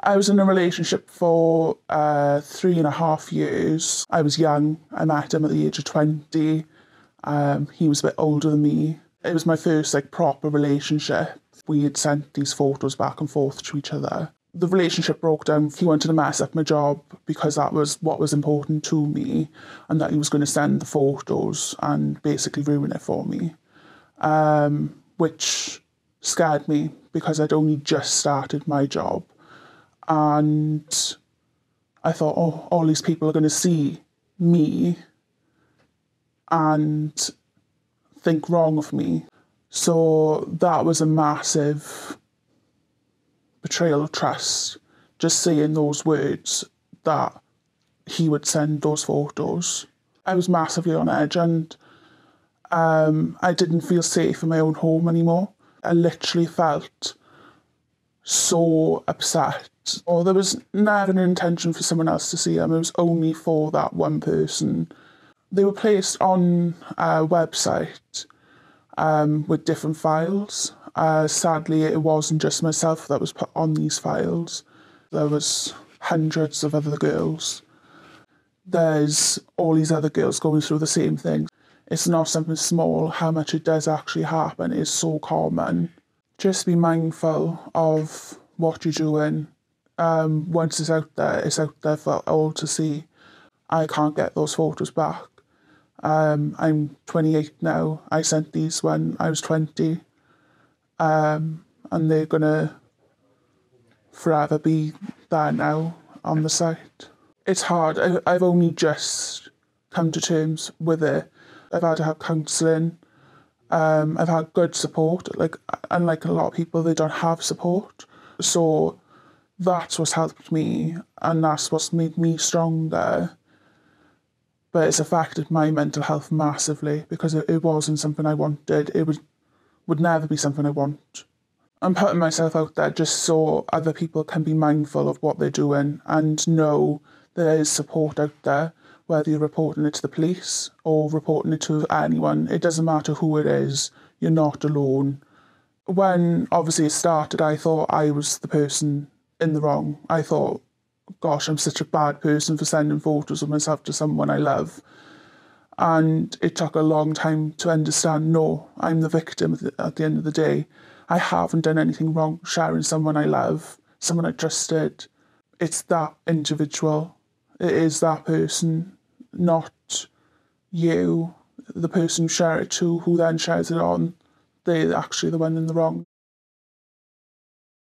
I was in a relationship for 3.5 years. I was young. I met him at the age of 20. He was a bit older than me. It was my first proper relationship. We had sent these photos back and forth to each other. The relationship broke down. He wanted to mess up my job because that was what was important to me, and that he was going to send the photos and basically ruin it for me, which scared me because I'd only just started my job. And I thought, oh, all these people are going to see me and think wrong of me. So that was a massive betrayal of trust, just saying those words that he would send those photos. I was massively on edge, and I didn't feel safe in my own home anymore. I literally felt so upset. Or there was never an intention for someone else to see them. It was only for that one person. They were placed on a website with different files. Sadly, it wasn't just myself that was put on these files. There was hundreds of other girls. There's all these other girls going through the same thing. It's not something small. How much it does actually happen is so common. Just be mindful of what you're doing. Once it's out there for all to see. I can't get those photos back. I'm 28 now. I sent these when I was 20. And they're gonna forever be there now on the site. It's hard. I've only just come to terms with it. I've had to have counselling. I've had good support. Unlike a lot of people, they don't have support. So that's what's helped me, and that's what's made me stronger. But it's affected my mental health massively because it wasn't something I wanted. It would never be something I want. I'm putting myself out there just so other people can be mindful of what they're doing and know there is support out there, whether you're reporting it to the police or reporting it to anyone. It doesn't matter who it is. You're not alone. When obviously it started, I thought I was the person in the wrong. I thought, gosh, I'm such a bad person for sending photos of myself to someone I love. And it took a long time to understand, no, I'm the victim at the end of the day. I haven't done anything wrong sharing someone I love, someone I trusted. It's that individual. It is that person, not you, the person you share it to, who then shares it on. They're actually the one in the wrong.